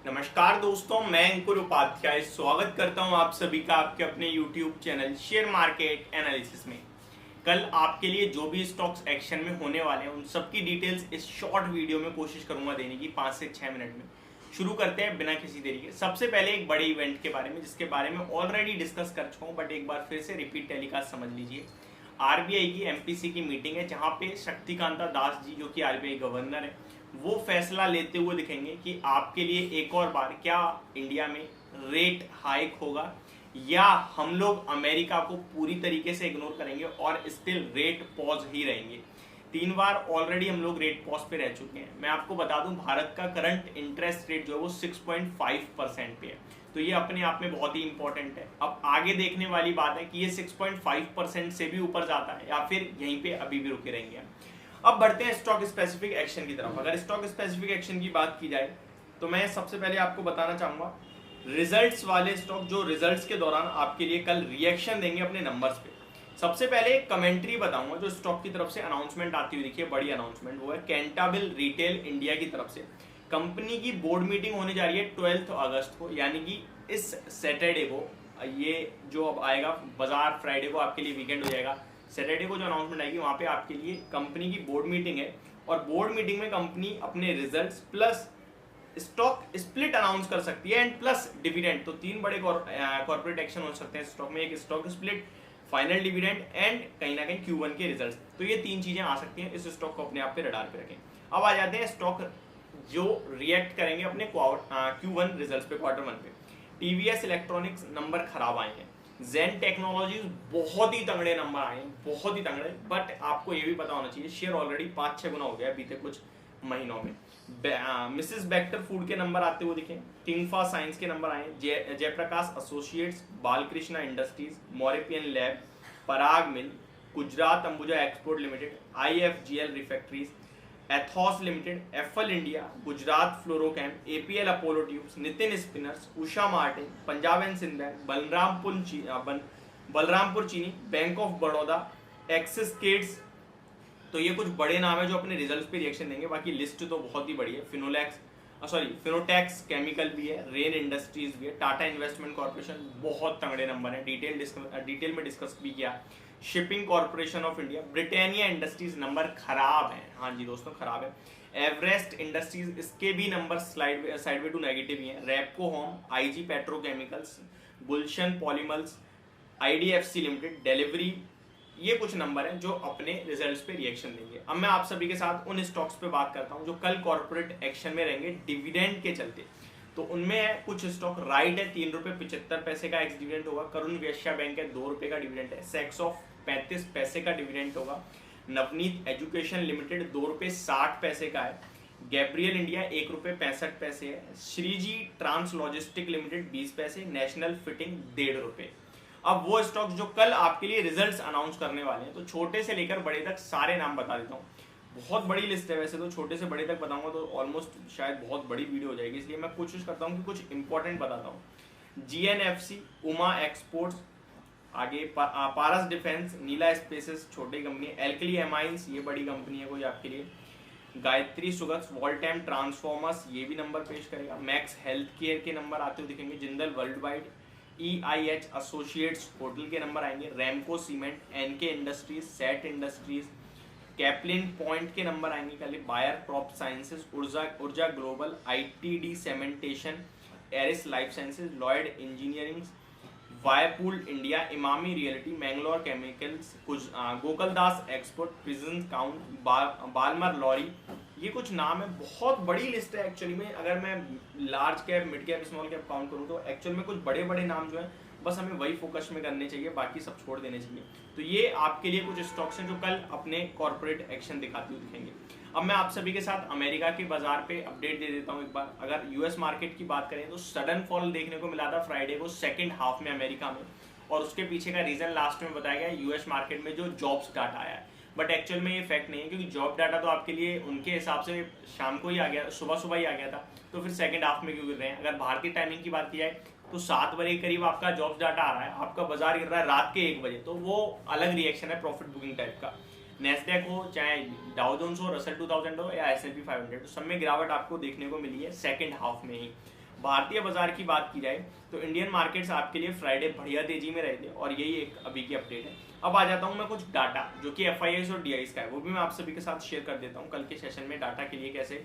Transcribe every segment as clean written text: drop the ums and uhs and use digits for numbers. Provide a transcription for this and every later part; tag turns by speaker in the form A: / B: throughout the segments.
A: नमस्कार दोस्तों, मैं अंकुर उपाध्याय स्वागत करता हूं आप सभी का आपके अपने YouTube channel share market analysis में। कल आपके लिए जो भी स्टॉक्स एक्शन में होने वाले हैं उन सबकी डिटेल्स इस शॉर्ट वीडियो में कोशिश करूंगा देने की 5 से 6 मिनट में। शुरू करते हैं बिना किसी देरी के। सबसे पहले एक बड़े इवेंट के बारे में जिसके बारे में ऑलरेडी डिस्कस कर चुका हूँ, बट एक बार फिर से रिपीट टेलीकास्ट समझ लीजिए। आरबीआई की एमपीसी की मीटिंग है जहां पे शक्तिकांता दास जी जो कि आरबीआई गवर्नर है वो फैसला लेते हुए दिखेंगे कि आपके लिए एक और बार क्या इंडिया में रेट हाइक होगा या हम लोग अमेरिका को पूरी तरीके से इग्नोर करेंगे और स्टिल रेट पॉज ही रहेंगे। 3 बार ऑलरेडी हम लोग रेट पॉज पे रह चुके हैं। मैं आपको बता दूं भारत का करंट इंटरेस्ट रेट जो है वो 6.5% पे है, तो ये अपने आप में बहुत ही इंपॉर्टेंट है। अब आगे देखने वाली बात है कि ये 6.5% से भी ऊपर जाता है या फिर यहीं पे अभी भी रुके रहेंगे। अब बढ़ते हैं स्टॉक स्पेसिफिक एक्शन की तरफ। अगर स्टॉक स्पेसिफिक एक्शन की बात की जाए तो मैं सबसे पहले आपको बताना चाहूंगा रिजल्ट्स वाले स्टॉक जो रिजल्ट्स के दौरान आपके लिए कल रिएक्शन देंगे अपने नंबर्स पे। सबसे पहले एक कमेंट्री बताऊंगा जो स्टॉक की तरफ से अनाउंसमेंट आती हुई दिखी है, बड़ी अनाउंसमेंट, वो है कैंटाबिल रिटेल इंडिया की तरफ से। कंपनी की बोर्ड मीटिंग होने जा रही है 12 अगस्त को, यानी कि इस सैटरडे को। ये जो अब आएगा बाजार फ्राइडे को आपके लिए वीकेंड हो जाएगा। सैटरडे को जो अनाउंसमेंट आएगी वहां पे आपके लिए कंपनी की बोर्ड मीटिंग है और बोर्ड मीटिंग में कंपनी अपने results plus stock split announce कर सकती है एंड प्लस डिविडेंड। तो 3 बड़े कॉर्पोरेट एक्शन हो सकते हैं स्टॉक में, एक stock split, final dividend and कहीं ना कहीं Q1 के रिजल्ट्स। तो ये 3 चीजें आ सकती हैं, इस स्टॉक को अपने आप पे रडार पे रखें। अब आ जाते हैं स्टॉक जो रिएक्ट करेंगे अपने Q1 रिजल्ट्स पे, Q1 पे। टीवीएस इलेक्ट्रॉनिक्स नंबर खराब आए हैं। जेन टेक्नोलॉजीज बहुत ही तगड़े नंबर आए हैं, बहुत ही तगड़े, बट आपको ये भी पता होना चाहिए शेयर ऑलरेडी 5-6 गुना हो गया बीते कुछ महीनों में। मिसेस बेक्टर फूड के नंबर आते हुए दिखे, किंगफा साइंस के नंबर आए, Jaiprakash associates, Balkrishna industries, Morepen lab, Parag mill, Gujarat Ambuja export limited, IFGL refractories, Ethos limited, FL India, Gujarat Fluorochem, APL Apollo tubes, Nitin spinners, Usha Martin, Punjab and Sindh bank, Balrampur Chini, bank of Baroda, Axis kids. तो ये कुछ बड़े नाम है जो अपने रिजल्ट्स पे रिएक्शन देंगे। बाकी लिस्ट तो बहुत ही बड़ी है। फिनोटेक्स केमिकल भी है, रेन इंडस्ट्रीज भी है, टाटा इन्वेस्टमेंट कॉर्पोरेशन, बहुत तगड़े नंबर है, डिटेल में डिस्कस भी किया। Shipping corporation of India, Britannia industries number खराब है, हाँ जी दोस्तों खराब है। एवरेस्ट इंडस्ट्रीज, इसके भी नंबर साइडवे टू नेगेटिव ही है। रेपको होम, IG पेट्रोकेमिकल्स, गुलशन पॉलीमर्स, IDFC लिमिटेड, डिलीवरी, ये कुछ नंबर हैं जो अपने रिजल्ट्स पे रिएक्शन देंगे। अब मैं आप सभी के साथ उन स्टॉक्स पे बात करता हूं जो कल कॉर्पोरेट एक्शन में रहेंगे डिविडेंड के चलते। तो उनमें है कुछ स्टॉक, राइट है ₹3.75 का एक्स डिविडेंड होगा, करुण वैश्य बैंक है ₹2 का डिविडेंड है, सेक्स ऑफ 35 पैसे का डिविडेंड होगा, नवनीत एजुकेशन लिमिटेड ₹2.60 का है, गैब्रियल इंडिया ₹1.65 है, श्रीजी ट्रांस लॉजिस्टिक लिमिटेड 20 पैसे, नेशनल फिटिंग ₹1.5। अब वो स्टॉक जो कल आपके लिए रिजल्ट्स अनाउंस करने वाले हैं, तो छोटे से लेकर बड़े तक सारे नाम बता देता हूँ। बहुत बड़ी लिस्ट है वैसे तो, छोटे से बड़े तक बताऊंगा तो ऑलमोस्ट शायद बहुत बड़ी वीडियो हो जाएगी, इसलिए मैं कोशिश करता हूँ कि कुछ इंपॉर्टेंट बताता हूँ। GNFC, उमा एक्सपोर्ट्स, आगे पारस डिफेंस, नीला स्पेसेस छोटी कंपनी है, एल्कली एमाइंस ये बड़ी कंपनी है कोई आपके लिए, गायत्री सुगर्स, वॉल्टैम ट्रांसफॉर्मर्स ये भी नंबर पेश करेगा, मैक्स हेल्थ केयर के नंबर आते हुए दिखेंगे, Jindal world wide, EIH associates hotel के नंबर आएंगे, रैमको सीमेंट, NK इंडस्ट्रीज, सेट इंडस्ट्रीज, कैप्लिन पॉइंट के नंबर आएंगे कल, Bayer crop sciences, Urja global, ITD Cementation, Eris life sciences, Lloyd engineering, Whirlpool India, Emami realty, Mangalore chemicals, Gokaldas export, प्रिजन काउंट, बालमर लॉरी, ये कुछ नाम है। बहुत बड़ी लिस्ट है एक्चुअली में। अगर मैं large cap, mid cap, small cap count करूँ तो एक्चुअल में कुछ बड़े बड़े नाम जो है बस हमें वही फोकस में करने चाहिए, बाकी सब छोड़ देने चाहिए। तो ये आपके लिए कुछ स्टॉक्स हैं जो कल अपने कॉर्पोरेट एक्शन दिखाते हुए दिखेंगे। अब मैं आप सभी के साथ अमेरिका के बाजार पे अपडेट दे देता हूँ एक बार। अगर US मार्केट की बात करें तो सडन फॉल देखने को मिला था फ्राइडे को सेकंड हाफ में अमेरिका में, और उसके पीछे का रीजन लास्ट में बताया गया US मार्केट में जो जॉब्स डाटा आया है। बट एक्चुअल में ये फैक्ट नहीं है, क्योंकि जॉब डाटा तो आपके लिए उनके हिसाब से शाम को ही आ गया, सुबह ही आ गया था, तो फिर सेकंड हाफ में क्यों गिर रहे हैं। अगर भारतीय टाइमिंग की बात की जाए तो 7 बजे के करीब आपका जॉब्स डाटा आ रहा है, आपका बाजार गिर रहा है रात के 1 बजे, तो वो अलग रिएक्शन है प्रॉफिट बुकिंग टाइप का। नेस्डैक हो, चाहे डाउ जोन्स हो, रसल 2000 हो या S&P 500, तो सब में गिरावट आपको देखने को मिली है सेकंड हाफ में ही। भारतीय बाजार की बात की जाए तो इंडियन मार्केट्स आपके लिए फ्राइडे बढ़िया तेजी में रहे थे और यही एक अभी की अपडेट है। अब आ जाता हूं मैं कुछ डाटा जो कि FIIs और DIs का है, वो भी मैं आप सभी के साथ शेयर कर देता हूं कल के सेशन में डाटा के लिए कैसे।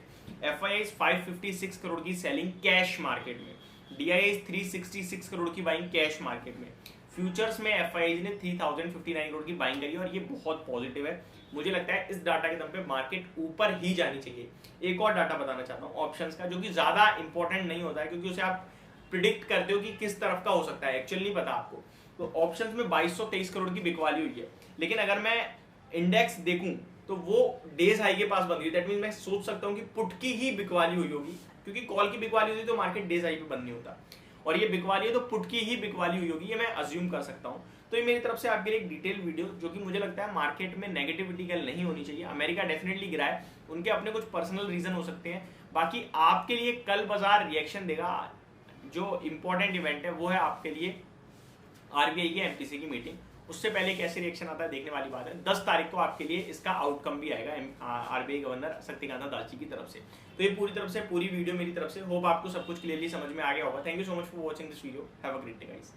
A: FIIs 556 करोड़ की सेलिंग कैश मार्केट में, DIs 366 करोड़ की बाइंग कैश मार्केट में। फ्यूचर्स में FIIs ने 3059 करोड़ की बाइंग करी और ये बहुत पॉजिटिव है। मुझे लगता है इस डाटा के दम पे मार्केट ऊपर ही जानी चाहिए। एक और डाटा बताना चाहता हूँ ऑप्शंस का, जो कि ज्यादा इंपॉर्टेंट नहीं होता है क्योंकि उसे आप प्रिडिक्ट करते हो कि किस तरफ का हो सकता है, एक्चुअली नहीं पता आपको। तो ऑप्शंस में 2223 करोड़ की बिकवाली हुई है, लेकिन अगर मैं इंडेक्स देखूं तो वो डेज हाई के पास बंद हुई। दैट मीन मैं सोच सकता हूं कि पुट की ही बिकवाली हुई होगी, क्योंकि कॉल की बिकवाली हुई तो मार्केट डेज हाई पे बंद नहीं होता, और ये बिकवाली है तो पुट की ही बिकवाली हुई होगी, ये मैं अज्यूम कर सकता हूं। तो ये मेरी तरफ से आपके लिए एक डिटेल वीडियो, जो कि मुझे लगता है मार्केट में नेगेटिविटी कल नहीं होनी चाहिए। अमेरिका डेफिनेटली गिरा है, उनके अपने कुछ पर्सनल रीजन हो सकते हैं, बाकी आपके लिए कल बाजार रिएक्शन देगा। जो इंपॉर्टेंट इवेंट है वो है आपके लिए RBI की MPC की मीटिंग, उससे पहले कैसे रिएक्शन आता है देखने वाली बात है। 10 तारीख को आपके लिए इसका आउटकम भी आएगा RBI गवर्नर शक्तिकांता दास जी की तरफ से। तो ये पूरी तरफ से पूरी वीडियो मेरी तरफ से, होप आपको सब कुछ क्लियरली समझ में आ गया होगा। Thank you so much for watching this video, have a great day guys.